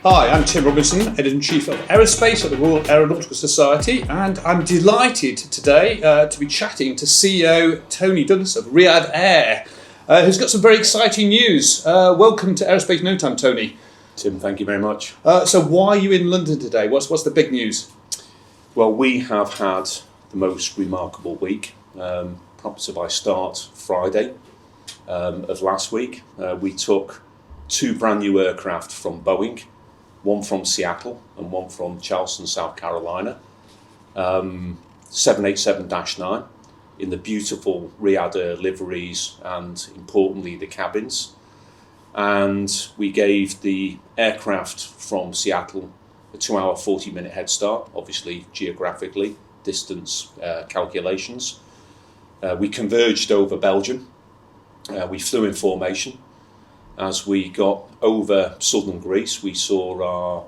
Hi, I'm Tim Robinson, Editor-in-Chief of Aerospace at the Royal Aeronautical Society, and I'm delighted today to be chatting to CEO Tony Douglas of Riyadh Air, who's got some very exciting news. Welcome to Aerospace NOTAM, Tony. Tim, thank you very much. So why are you in London today? What's the big news? Well, we have had the most remarkable week. Perhaps if I start Friday of last week, we took two brand new aircraft from Boeing, one from Seattle and one from Charleston, South Carolina, 787-9 in the beautiful Riyadh Air liveries and importantly the cabins. And we gave the aircraft from Seattle a 2-hour 40-minute head start, obviously geographically, distance calculations. We converged over Belgium. We flew in formation. As we got over southern Greece, we saw our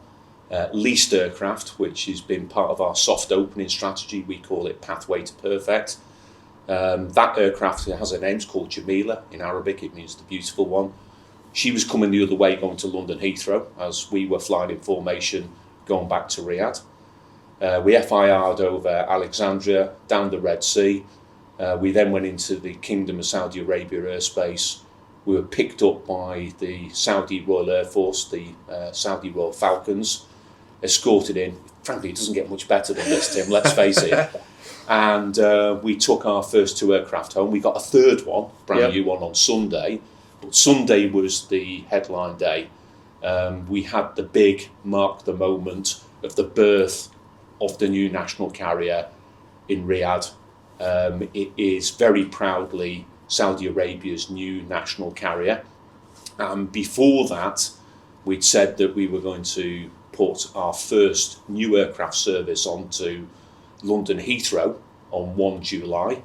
leased aircraft, which has been part of our soft opening strategy. We call it Pathway to Perfect. That aircraft has a name, it's called Jamila in Arabic, it means the beautiful one. She was coming the other way, going to London Heathrow, as we were flying in formation, going back to Riyadh. We FIR'd over Alexandria, down the Red Sea. We then went into the Kingdom of Saudi Arabia airspace. We were picked up by the Saudi Royal Air Force, the Saudi Royal Falcons, escorted in. Frankly, it doesn't get much better than this, Tim, let's face it. And we took our first two aircraft home. We got a third one, brand new one, on Sunday. But Sunday was the headline day. We had the big mark the moment of the birth of the new national carrier in Riyadh. It is very proudly Saudi Arabia's new national carrier. Before that, we'd said that we were going to put our first new aircraft service onto London Heathrow on 1 July.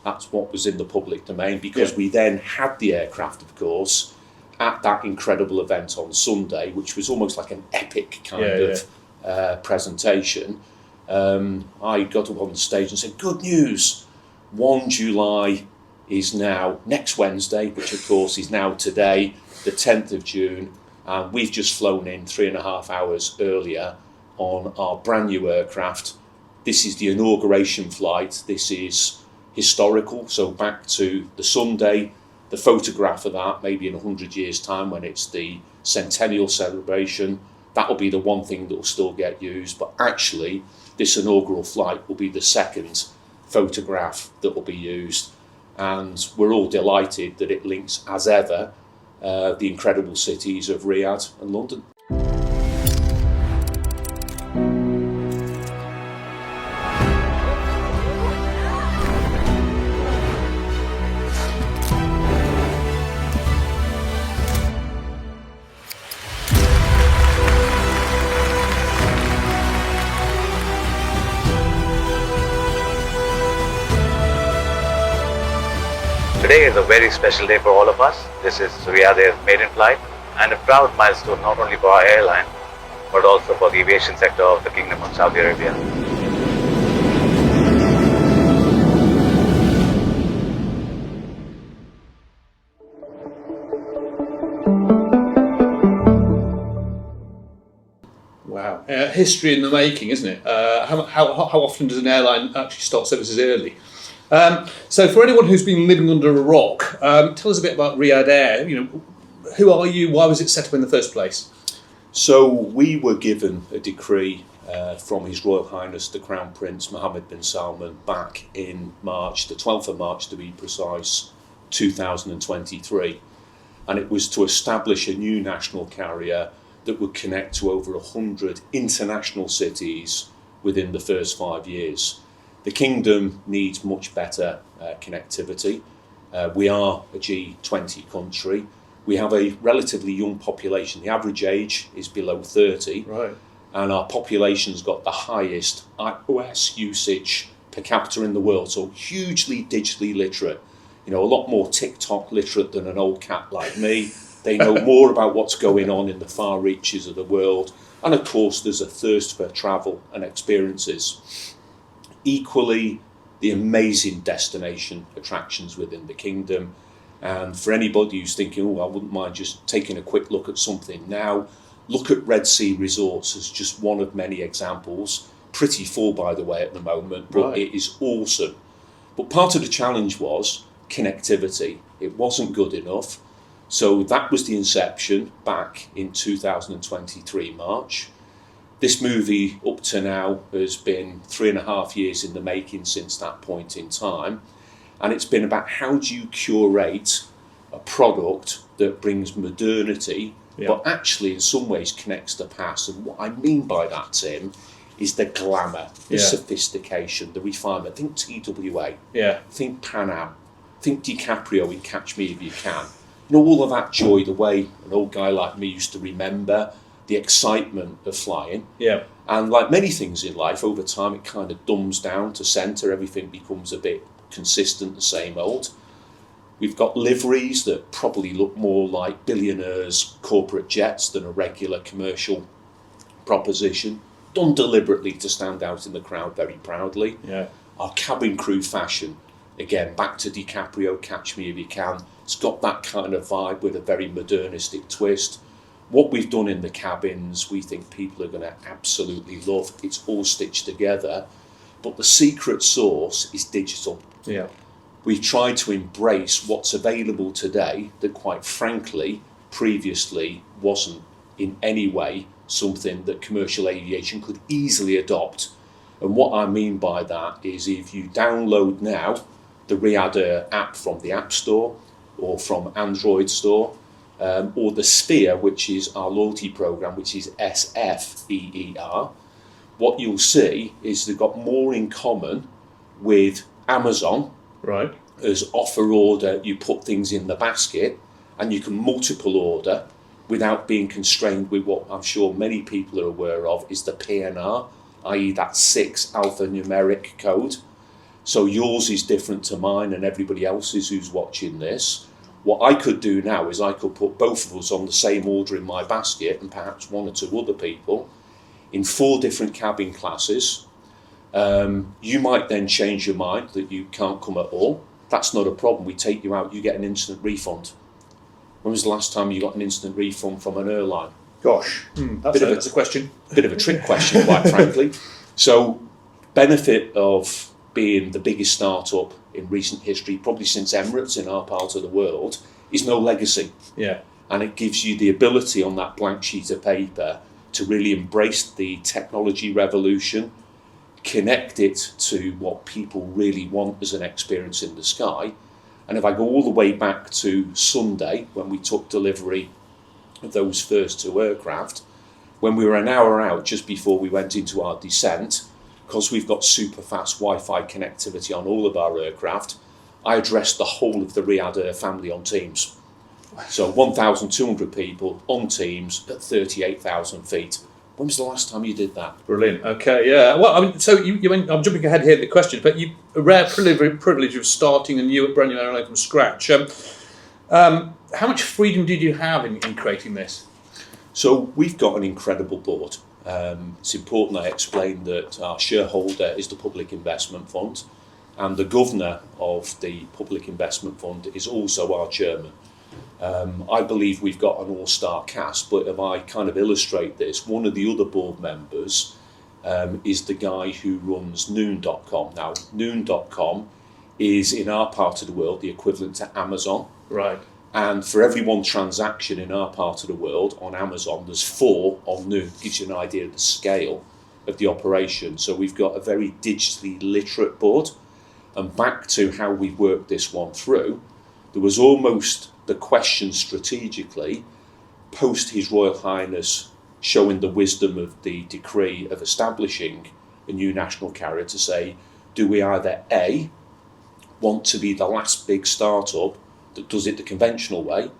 That's what was in the public domain, because we then had the aircraft, of course, at that incredible event on Sunday, which was almost like an epic kind of presentation. I got up on the stage and said, good news, 1 July is now next Wednesday, which of course is now today, the 10th of June. And we've just flown in 3.5 hours earlier on our brand new aircraft. This is the inauguration flight. This is historical. So back to the Sunday, the photograph of that, maybe in 100 years' time when it's the centennial celebration, that'll be the one thing that will still get used. But actually, this inaugural flight will be the second photograph that will be used. And we're all delighted that it links, as ever, the incredible cities of Riyadh and London. Today is a very special day for all of us. This is Riyadh Air's maiden flight and a proud milestone not only for our airline but also for the aviation sector of the Kingdom of Saudi Arabia. Wow, history in the making, isn't it? How often does an airline actually start services early? So for anyone who's been living under a rock, tell us a bit about Riyadh Air. You know, who are you? Why was it set up in the first place? So we were given a decree from His Royal Highness the Crown Prince Mohammed bin Salman back in March, the 12th of March to be precise, 2023. And it was to establish a new national carrier that would connect to over 100 international cities within the first 5 years. The Kingdom needs much better connectivity. We are a G20 country. We have a relatively young population. The average age is below 30. Right. And our population's got the highest iOS usage per capita in the world, so hugely digitally literate. You know, a lot more TikTok literate than an old cat like me. They know more about what's going on in the far reaches of the world. And of course, there's a thirst for travel and experiences. Equally, the amazing destination attractions within the Kingdom. And for anybody who's thinking, oh, I wouldn't mind just taking a quick look at something now, Look at Red Sea Resorts as just one of many examples. Pretty full, by the way, at the moment, but Right. it is awesome. But part of the challenge was connectivity. It wasn't good enough. So that was the inception back in 2023 March. This movie up to now has been 3.5 years in the making since that point in time. And it's been about how do you curate a product that brings modernity, but actually in some ways connects the past. And what I mean by that, Tim, is the glamour, the sophistication, the refinement. Think TWA, think Pan Am, think DiCaprio in Catch Me If You Can. You know, all of that joy, the way an old guy like me used to remember the excitement of flying. Yeah. And like many things in life, over time it kind of dumbs down to centre. Everything becomes a bit consistent, the same old. We've got liveries that probably look more like billionaires' corporate jets than a regular commercial proposition, done deliberately to stand out in the crowd very proudly. Yeah. Our cabin crew fashion, again, back to DiCaprio, Catch Me If You Can, it's got that kind of vibe with a very modernistic twist. What we've done in the cabins, we think people are going to absolutely love. It's all stitched together, but the secret sauce is digital. Yeah. We've tried to embrace what's available today that, quite frankly, previously wasn't in any way something that commercial aviation could easily adopt. And what I mean by that is if you download now the Riyadh Air app from the App Store or from Android Store, or the Sphere, which is our loyalty program, which is SFEER, what you'll see is they've got more in common with Amazon. Right. As offer order, you put things in the basket and you can multiple order without being constrained with what I'm sure many people are aware of is the PNR, i.e. that 6 alphanumeric code. So yours is different to mine and everybody else's who's watching this. What I could do now is I could put both of us on the same order in my basket and perhaps 1 or 2 other people in 4 different cabin classes. You might then change your mind that you can't come at all. That's not a problem. We take you out, you get an instant refund. When was the last time you got an instant refund from an airline? Gosh, that's a question. Bit of a trick question, quite frankly. So, benefit of being the biggest startup in recent history, probably since Emirates in our part of the world, is no legacy. Yeah. And it gives you the ability on that blank sheet of paper to really embrace the technology revolution, connect it to what people really want as an experience in the sky. And if I go all the way back to Sunday, when we took delivery of those first 2 aircraft, when we were an hour out just before we went into our descent, because we've got super fast Wi-Fi connectivity on all of our aircraft, I addressed the whole of the Riyadh Air family on Teams. So 1,200 people on Teams at 38,000 feet. When was the last time you did that? Brilliant. Okay, yeah. Well, I mean, so you went, I'm jumping ahead here to the question, but you a rare privilege of starting a brand new airline from scratch. How much freedom did you have in creating this? So we've got an incredible board. It's important I explain that our shareholder is the Public Investment Fund, and the governor of the Public Investment Fund is also our chairman. I believe we've got an all-star cast, but if I kind of illustrate this, one of the other board members is the guy who runs noon.com. Now, noon.com is, in our part of the world, the equivalent to Amazon. Right. And for every 1 transaction in our part of the world on Amazon, there's 4 on Noon. Gives you an idea of the scale of the operation. So we've got a very digitally literate board. And back to how we worked this one through, there was almost the question strategically, post His Royal Highness showing the wisdom of the decree of establishing a new national carrier, to say, do we either A, want to be the last big startup that does it the conventional way,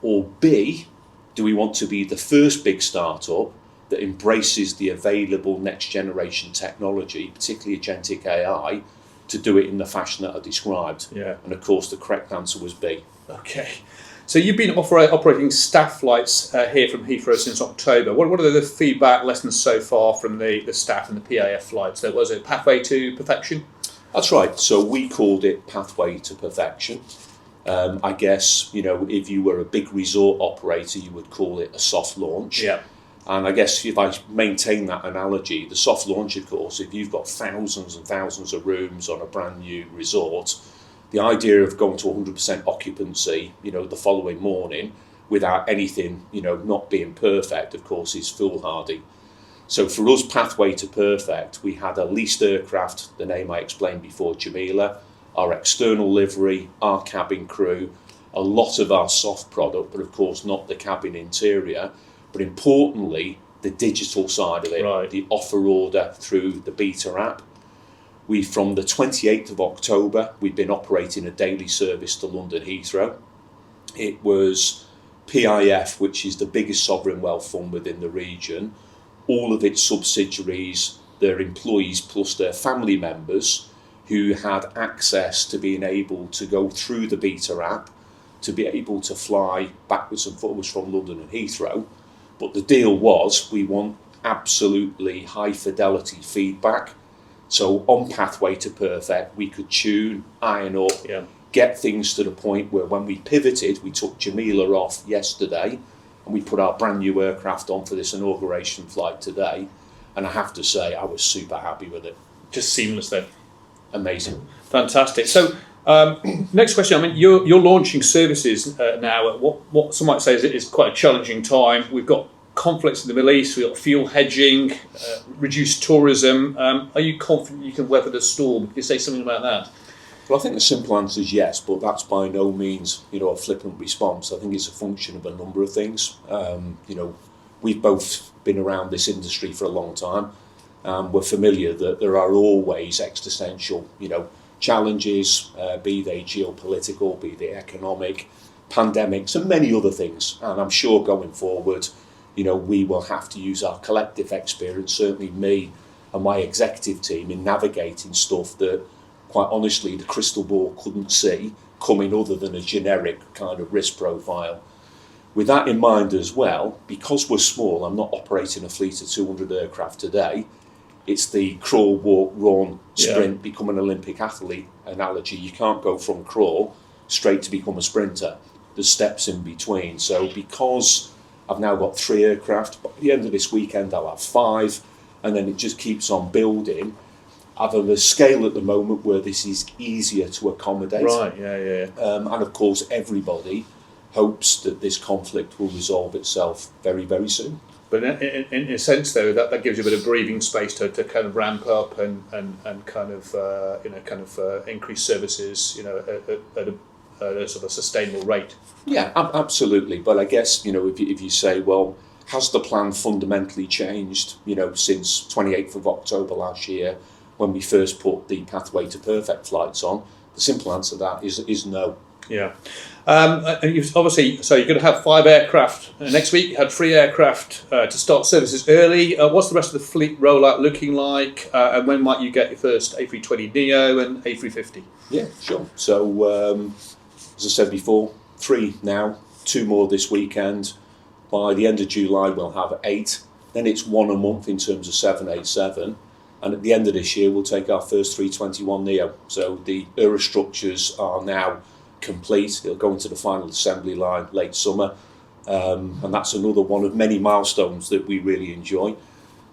or B, do we want to be the first big startup that embraces the available next generation technology, particularly agentic AI, to do it in the fashion that I described? Yeah. And of course the correct answer was B. Okay. So you've been operating staff flights here from Heathrow since October. What are the feedback lessons so far from the staff and the PAF flights? So was it Pathway to Perfection? That's right. So we called it Pathway to Perfection. I guess, if you were a big resort operator, you would call it a soft launch. Yeah. And I guess if I maintain that analogy, the soft launch, of course, if you've got thousands and thousands of rooms on a brand new resort, the idea of going to 100% occupancy, the following morning without anything, not being perfect, of course, is foolhardy. So for us, pathway to perfect, we had a leased aircraft, the name I explained before, Jamila, our external livery, our cabin crew, a lot of our soft product, but of course not the cabin interior, but importantly, the digital side of it, right. The offer order through the beta app. From the 28th of October, we've been operating a daily service to London Heathrow. It was PIF, which is the biggest sovereign wealth fund within the region, all of its subsidiaries, their employees plus their family members who had access to being able to go through the beta app to be able to fly backwards and forwards from London and Heathrow. But the deal was we want absolutely high fidelity feedback. So on pathway to perfect, we could tune, iron up, get things to the point where when we pivoted, we took Jamila off yesterday and we put our brand new aircraft on for this inauguration flight today. And I have to say, I was super happy with it. Just seamless then. Amazing. Fantastic. So next question, I mean, you're launching services now at what some might say is quite a challenging time. We've got conflicts in the Middle East, we've got fuel hedging, reduced tourism. Are you confident you can weather the storm? Can you say something about that? Well, I think the simple answer is yes, but that's by no means, a flippant response. I think it's a function of a number of things. We've both been around this industry for a long time. We're familiar that there are always existential, challenges, be they geopolitical, be they economic, pandemics, and many other things. And I'm sure going forward, we will have to use our collective experience, certainly me and my executive team, in navigating stuff that, quite honestly, the crystal ball couldn't see coming other than a generic kind of risk profile. With that in mind as well, because we're small, I'm not operating a fleet of 200 aircraft today. It's the crawl, walk, run, sprint, become an Olympic athlete analogy. You can't go from crawl straight to become a sprinter. There's steps in between. So because I've now got 3 aircraft, by the end of this weekend I'll have 5, and then it just keeps on building. I've at a scale at the moment where this is easier to accommodate. Right, yeah. And of course everybody hopes that this conflict will resolve itself very, very soon. But in a sense, though, that gives you a bit of breathing space to kind of ramp up and kind of increase services, at a sort of sustainable rate. Yeah, absolutely. But I guess if you say, well, has the plan fundamentally changed? Since 28th of October last year, when we first put the Pathway to Perfect flights on, the simple answer to that is no. Yeah. And you've obviously, so you're going to have 5 aircraft next week. You had 3 aircraft to start services early. What's the rest of the fleet rollout looking like? And when might you get your first A320neo and A350? Yeah, sure. So, as I said before, 3 now, 2 more this weekend. By the end of July, we'll have 8. Then it's 1 a month in terms of 787. And at the end of this year, we'll take our first 321neo. So the aerostructures are now complete. It'll go into the final assembly line late summer, and that's another one of many milestones that we really enjoy.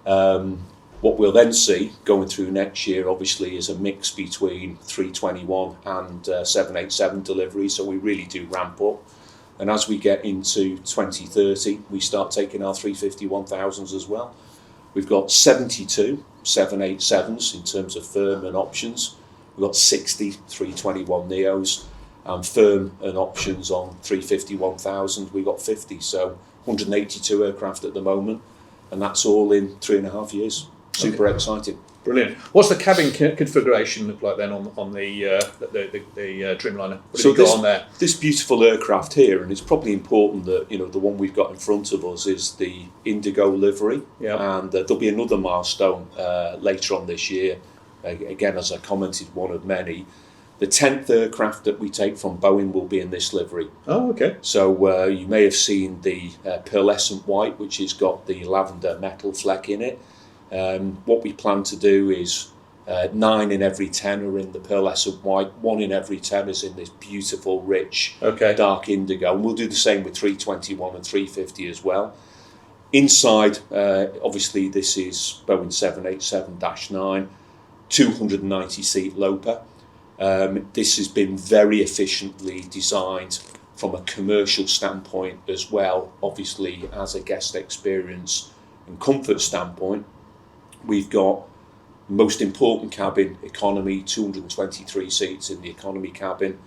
What we'll then see going through next year obviously is a mix between 321 and 787 delivery, so we really do ramp up, and as we get into 2030 we start taking our 350-1000s as well. We've got 72 787s in terms of firm and options. We've got 60 321neos, and firm and options on 350-1000, we got 50, so 182 aircraft at the moment, and that's all in 3.5 years. Super exciting. Brilliant. What's the cabin configuration look like then on the Dreamliner? What have you got on there? This beautiful aircraft here, and it's probably important that the one we've got in front of us is the Indigo livery, and there'll be another milestone later on this year. Again, as I commented, one of many. The 10th aircraft that we take from Boeing will be in this livery. Oh, okay. So you may have seen the pearlescent white, which has got the lavender metal fleck in it. What we plan to do is 9 in every 10 are in the pearlescent white. 1 in every 10 is in this beautiful, rich, dark indigo. And we'll do the same with 321 and 350 as well. Inside, obviously, this is Boeing 787-9, 290-seat LOPA. This has been very efficiently designed from a commercial standpoint as well, obviously, as a guest experience and comfort standpoint. We've got most important cabin, economy, 223 seats in the economy cabin,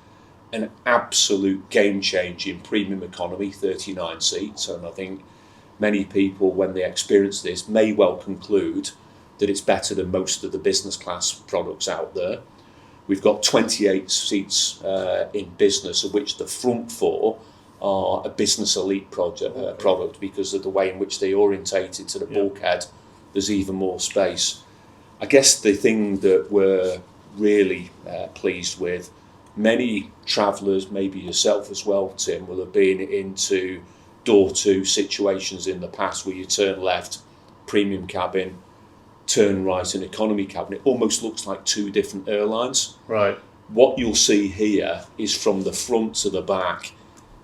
an absolute game-changing premium economy, 39 seats. And I think many people, when they experience this, may well conclude that it's better than most of the business class products out there. We've got 28 seats in business, of which the front 4 are a business elite product because of the way in which they orientated to the bulkhead. There's even more space. I guess the thing that we're really pleased with, many travellers, maybe yourself as well, Tim, will have been into door 2 situations in the past where you turn left, premium cabin, turn right, an economy cabin. It almost looks like 2 different airlines. Right. What you'll see here is from the front to the back,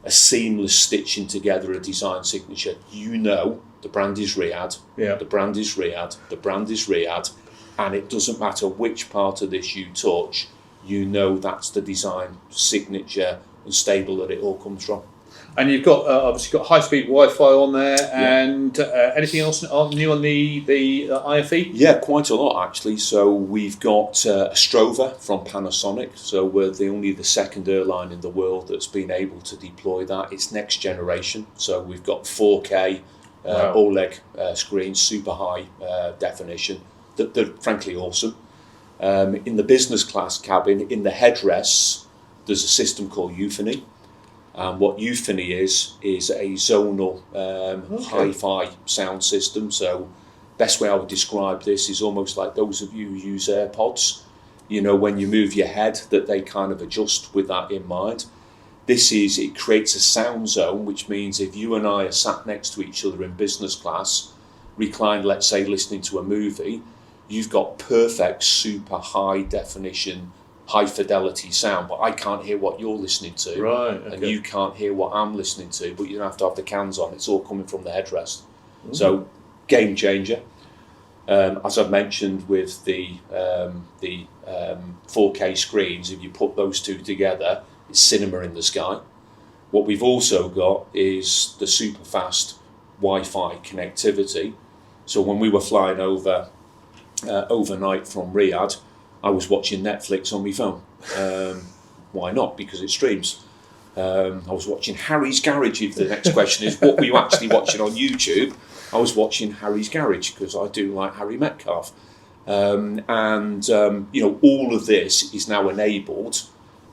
a seamless stitching together, a design signature. You know the brand is Riyadh, the brand is Riyadh, the brand is Riyadh, and it doesn't matter which part of this you touch, you know that's the design signature and stable that it all comes from. And you've got obviously got high-speed Wi-Fi on there, and anything else new on the IFE? Yeah, quite a lot actually. So we've got a Strover from Panasonic. So we're only the second airline in the world that's been able to deploy that. It's next generation. So we've got 4K OLED screens, super high definition. They're frankly awesome. In the business class cabin, in the headrests, there's a system called Euphony. And what Euphony is a zonal hi-fi sound system. So best way I would describe this is almost like those of you who use AirPods. You know, when you move your head, that they kind of adjust with that in mind. It creates a sound zone, which means if you and I are sat next to each other in business class, reclined, let's say, listening to a movie, you've got perfect, super high definition, high fidelity sound, but I can't hear what you're listening to. Right. Okay. And you can't hear what I'm listening to, but you don't have to have the cans on. It's all coming from the headrest. So, game changer. As I've mentioned with the 4K screens, if you put those 2 together, it's cinema in the sky. What we've also got is the super fast Wi-Fi connectivity. So when we were flying over overnight from Riyadh, I was watching Netflix on my phone. Why not? Because it streams. I was watching Harry's Garage. If the next question is, what were you actually watching on YouTube? I was watching Harry's Garage because I do like Harry Metcalf. You know, all of this is now enabled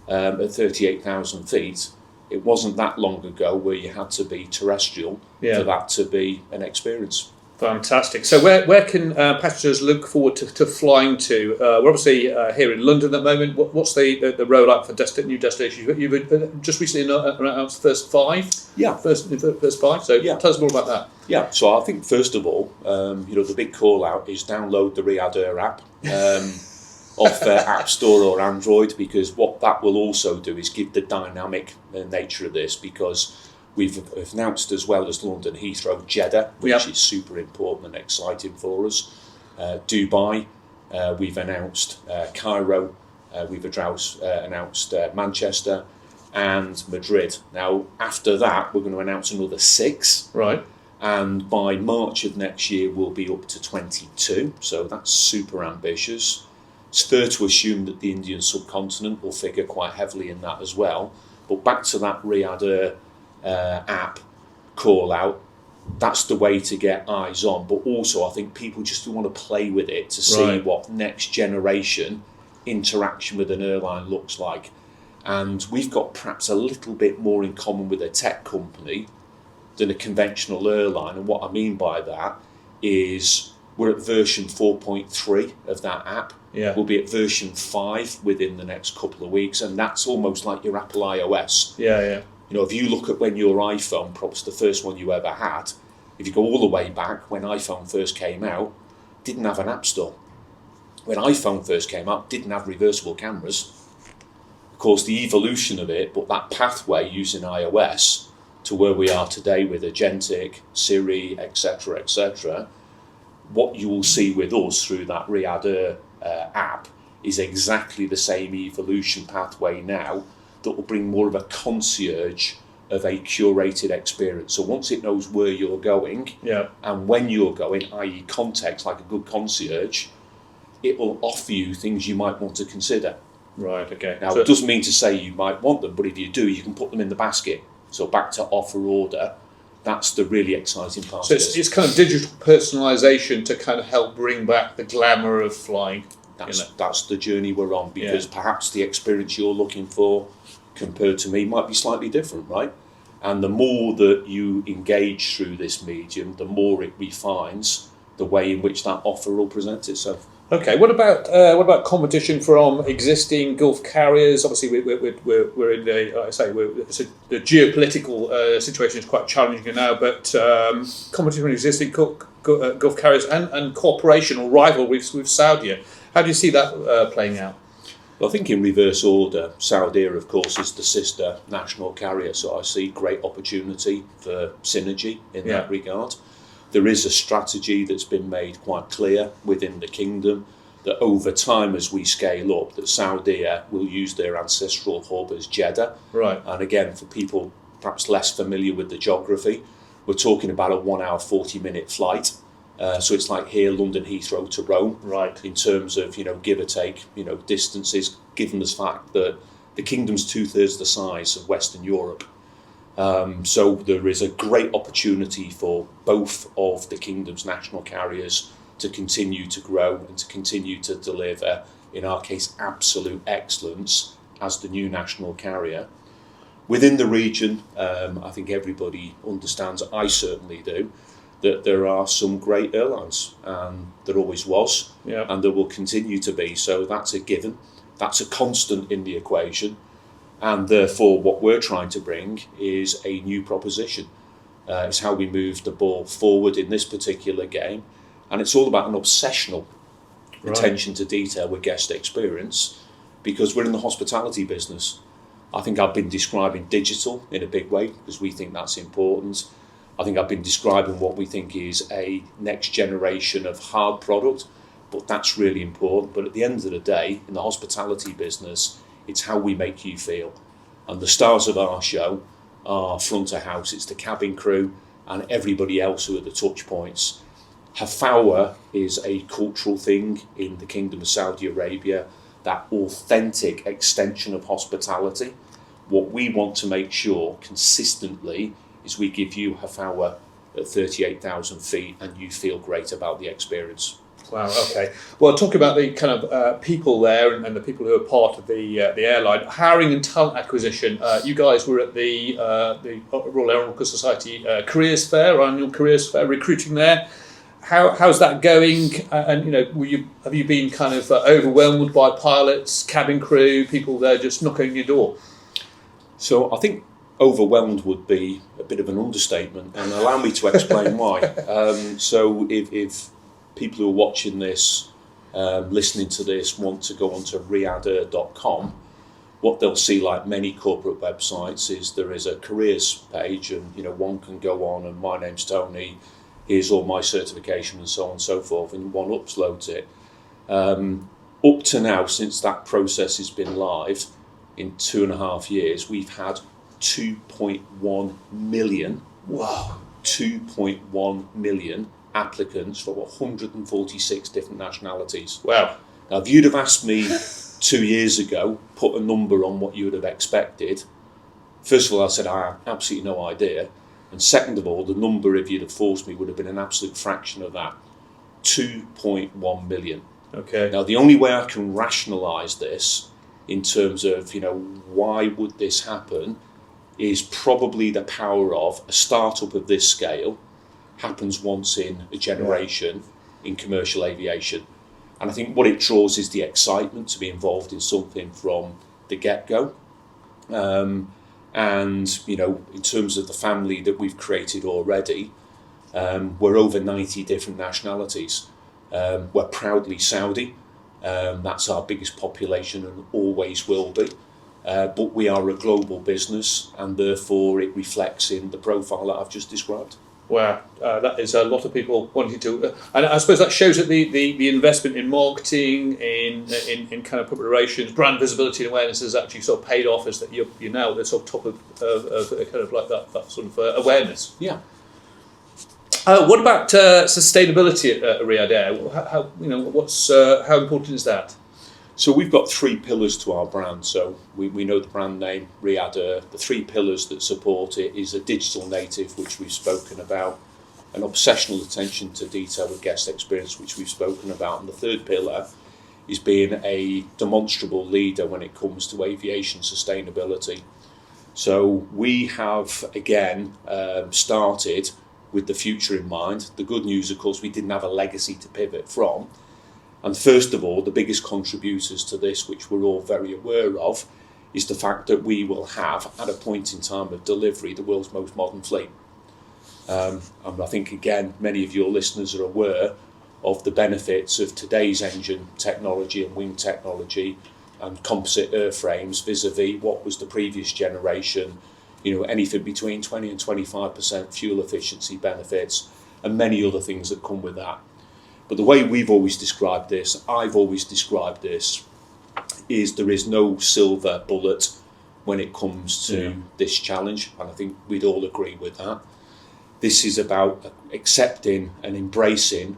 at 38,000 feet. It wasn't that long ago where you had to be terrestrial for that to be an experience. Fantastic. So where can passengers look forward to flying to? We're obviously here in London at the moment. What's the rollout for new destinations? You've just recently announced the first 5? Yeah. First 5. So tell us more about that. Yeah, so I think first of all, you know, the big call out is download the Riyadh Air app off App Store or Android, because what that will also do is give the dynamic nature of this, because we've announced, as well as London Heathrow, Jeddah, which is super important and exciting for us. Dubai, we've announced Cairo, we've announced Manchester and Madrid. Now, after that, we're going to announce another 6. Right. And by March of next year, we'll be up to 22. So that's super ambitious. It's fair to assume that the Indian subcontinent will figure quite heavily in that as well. But back to that Riyadh Air app call out, that's the way to get eyes on. But also I think people just want to play with it to see what next generation interaction with an airline looks like. And we've got perhaps a little bit more in common with a tech company than a conventional airline. And what I mean by that is we're at version 4.3 of that app. We'll be at version 5 within the next couple of weeks, and that's almost like your Apple iOS. You know, if you look at when your iPhone, perhaps the first one you ever had, if you go all the way back when iPhone first came out, didn't have an app store. when iPhone first came out, didn't have reversible cameras. Of course, the evolution of it, but that pathway using iOS to where we are today with Agentic, Siri, etc., what you will see with us through that Riyadh Air app is exactly the same evolution pathway now that will bring more of a concierge of a curated experience. So once it knows where you're going and when you're going, i.e. context, like a good concierge, it will offer you things you might want to consider. Right, okay. Now, it doesn't mean to say you might want them, but if you do, you can put them in the basket. So back to offer order, that's the really exciting part. So it's kind of digital personalisation to kind of help bring back the glamour of flying. That's the journey we're on, because perhaps the experience you're looking for compared to me might be slightly different, right? And the more that you engage through this medium, the more it refines the way in which that offer will present itself. Okay, what about competition from existing Gulf carriers? Obviously, we're in the geopolitical situation is quite challenging now. But competition from existing Gulf carriers and cooperation or rivalries with Saudi. How do you see that playing out? Well, I think in reverse order, Saudi Air, of course, is the sister national carrier, so I see great opportunity for synergy in that regard. There is a strategy that's been made quite clear within the kingdom that over time, as we scale up, that Saudi Air will use their ancestral hub as Jeddah. Right. And again, for people perhaps less familiar with the geography, we're talking about a 1 hour, 40-minute flight. So it's like here, London Heathrow to Rome. Right. In terms of, give or take, distances, given the fact that the kingdom's 2/3 the size of Western Europe. So there is a great opportunity for both of the kingdom's national carriers to continue to grow and to continue to deliver, in our case, absolute excellence as the new national carrier. Within the region, I think everybody understands, I certainly do, that there are some great airlines, and there always was, and there will continue to be. So that's a given. That's a constant in the equation. And therefore, what we're trying to bring is a new proposition. It's how we move the ball forward in this particular game. And it's all about an obsessional attention to detail with guest experience, because we're in the hospitality business. I think I've been describing digital in a big way, because we think that's important. I think I've been describing what we think is a next generation of hard product, but that's really important. But at the end of the day, in the hospitality business, it's how we make you feel. And the stars of our show are front of house. It's the cabin crew and everybody else who are the touch points. Hafawa is a cultural thing in the Kingdom of Saudi Arabia, that authentic extension of hospitality. What we want to make sure consistently is we give you Hafawa at 38,000 feet and you feel great about the experience. Wow, okay. Well, talk about the kind of people there and the people who are part of the airline. Hiring and talent acquisition. You guys were at the Royal Aeronautical Society Careers Fair, annual Careers Fair, recruiting there. How's that going? And have you been kind of overwhelmed by pilots, cabin crew, people there just knocking on your door? So I think overwhelmed would be a bit of an understatement, and allow me to explain why. So if people who are watching this, listening to this, want to go onto riadhair.com, what they'll see, like many corporate websites, is there is a careers page, and one can go on and my name's Tony, here's all my certification and so on and so forth, and one uploads it. Up to now, since that process has been live in 2.5 years, we've had 2.1 million. Wow. 2.1 million applicants for 146 different nationalities. Wow. Now, if you'd have asked me 2 years ago, put a number on what you would have expected, first of all, I said I have absolutely no idea. And second of all, the number, if you'd have forced me, would have been an absolute fraction of that. 2.1 million. Okay. Now, the only way I can rationalise this in terms of, why would this happen, is probably the power of a startup of this scale happens once in a generation in commercial aviation. And I think what it draws is the excitement to be involved in something from the get-go. And, in terms of the family that we've created already, we're over 90 different nationalities. We're proudly Saudi. That's our biggest population and always will be. But we are a global business, and therefore it reflects in the profile that I've just described. Wow, that is a lot of people wanting to, and I suppose that shows that the investment in marketing, in kind of public relations, brand visibility and awareness has actually sort of paid off, as that you're now at the sort of top of kind of like that sort of awareness. Yeah. What about sustainability at Riyadh Air? How important is that? So we've got 3 pillars to our brand. So we know the brand name Riyadh Air. The 3 pillars that support it is a digital native, which we've spoken about, an obsessional attention to detail with guest experience, which we've spoken about, and the 3rd pillar is being a demonstrable leader when it comes to aviation sustainability. So we have again started with the future in mind. The good news, of course, we didn't have a legacy to pivot from. And first of all, the biggest contributors to this, which we're all very aware of, is the fact that we will have, at a point in time of delivery, the world's most modern fleet. And I think, again, many of your listeners are aware of the benefits of today's engine technology and wing technology and composite airframes vis-a-vis what was the previous generation, anything between 20 and 25% fuel efficiency benefits and many other things that come with that. But the way we've always described this, I've always described this, is there is no silver bullet when it comes to this challenge, and I think we'd all agree with that. This is about accepting and embracing,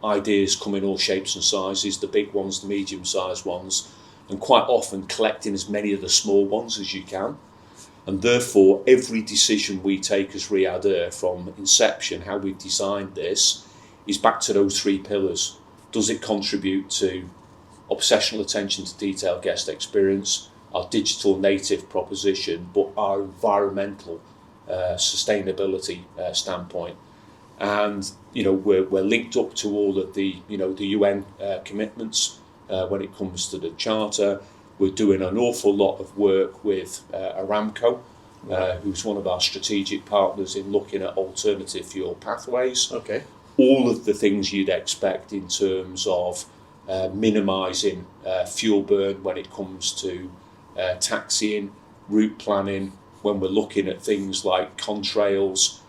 ideas come in all shapes and sizes, the big ones, the medium-sized ones, and quite often collecting as many of the small ones as you can. And therefore, every decision we take as Riyadh Air from inception, how we've designed this, is back to those 3 pillars. Does it contribute to obsessional attention to detail guest experience, our digital native proposition, but our environmental sustainability standpoint? And we're linked up to all of the the UN commitments when it comes to the charter. We're doing an awful lot of work with Aramco, who's one of our strategic partners in looking at alternative fuel pathways. Okay. All of the things you'd expect in terms of minimising fuel burn when it comes to taxiing, route planning, when we're looking at things like contrails,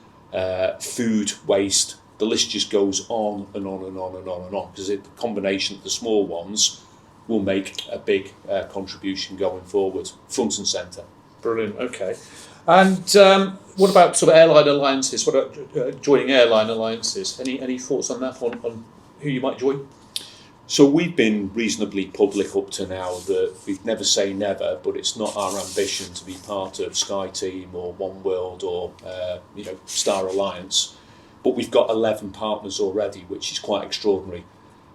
food waste. The list just goes on and on and on and on and on, because the combination of the small ones will make a big contribution going forward, front and centre. Brilliant, okay. And what about sort of airline alliances? What about joining airline alliances? Any thoughts on that, on who you might join? So we've been reasonably public up to now that we'd never say never, but it's not our ambition to be part of SkyTeam or One World or Star Alliance. But we've got 11 partners already, which is quite extraordinary.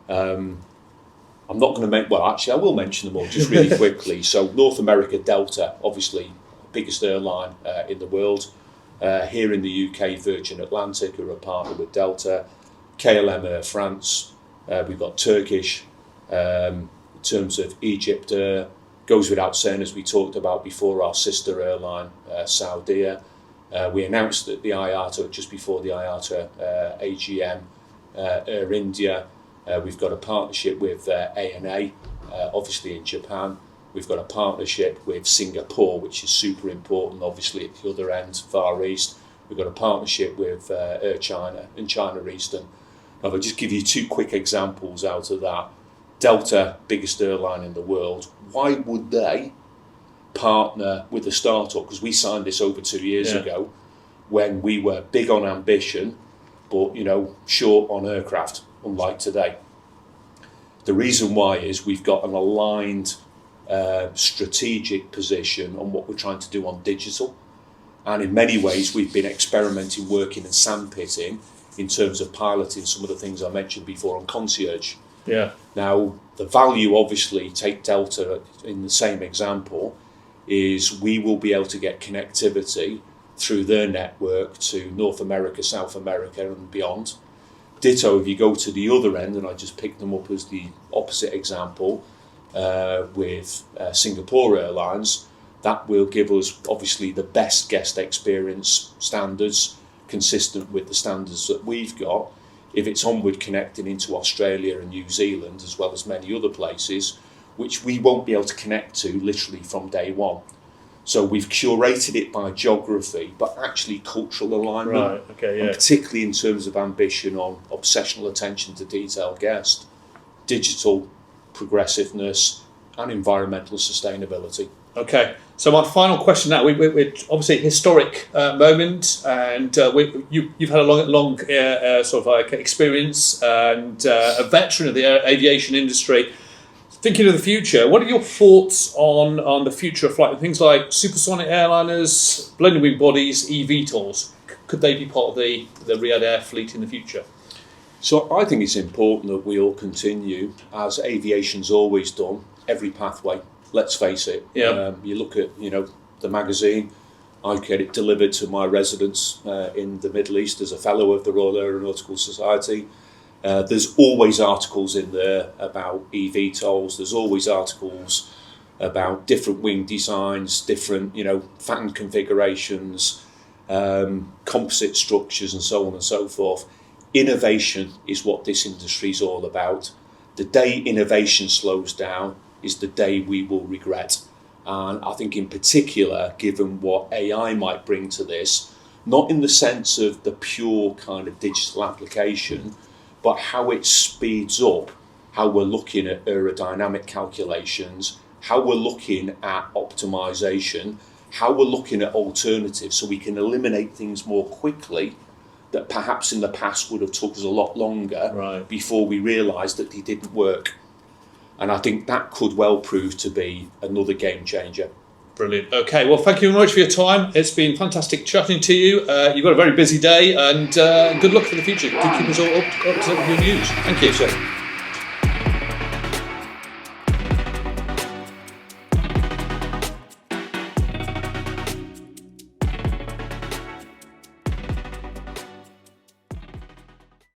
I'm not going to I will mention them all just really quickly. So North America, Delta, obviously biggest airline in the world. Here in the UK, Virgin Atlantic are a partner with Delta. KLM Air France. We've got Turkish. In terms of Egypt Air, goes without saying, as we talked about before, our sister airline, Saudi Air. We announced that the IATA, just before the IATA AGM, Air India. We've got a partnership with ANA, obviously in Japan. We've got a partnership with Singapore, which is super important, obviously at the other end, Far East. We've got a partnership with Air China and China Eastern. I'll just give you 2 quick examples out of that. Delta, biggest airline in the world. Why would they partner with a startup? Because we signed this over 2 years ago, when we were big on ambition, but short on aircraft, unlike today. The reason why is we've got an aligned strategic position on what we're trying to do on digital, and in many ways we've been experimenting, working and sandpitting in terms of piloting some of the things I mentioned before on concierge. Now the value, obviously, take Delta in the same example, is we will be able to get connectivity through their network to North America, South America and beyond. Ditto if you go to the other end, and I just picked them up as the opposite example, with Singapore Airlines. That will give us obviously the best guest experience standards, consistent with the standards that we've got. if it's onward connecting into Australia and New Zealand, as well as many other places, which we won't be able to connect to literally from day one. So we've curated it by geography, but actually cultural alignment, Right, okay, yeah. and particularly in terms of ambition on obsessional attention to detail guest, digital progressiveness, and environmental sustainability. Okay, so my final question now, we're obviously a historic moment, and you've had a long sort of like experience and a veteran of the aviation industry. Thinking of the future, what are your thoughts on the future of flight? Things like supersonic airliners, blended wing bodies, eVTOLs. Could they be part of the Riyadh Air fleet in the future? So I think it's important that we all continue, as aviation's always done, every pathway. Let's face it. Yeah. You look at the magazine. I get it delivered to my residence in the Middle East as a fellow of the Royal Aeronautical Society. There's always articles in there about eVTOLs. There's always articles about different wing designs, different fan configurations, composite structures, and so on and so forth. Innovation is what this industry is all about. The day innovation slows down is the day we will regret. And I think in particular, given what AI might bring to this, not in the sense of the pure kind of digital application, but how it speeds up how we're looking at aerodynamic calculations, how we're looking at optimization, how we're looking at alternatives so we can eliminate things more quickly that perhaps in the past would have took us a lot longer before we realised that they didn't work. And I think that could well prove to be another game changer. Brilliant. Okay, well, thank you very much for your time. It's been fantastic chatting to you. You've got a very busy day, and good luck for the future. Do keep us all up to date with your news. Thank you.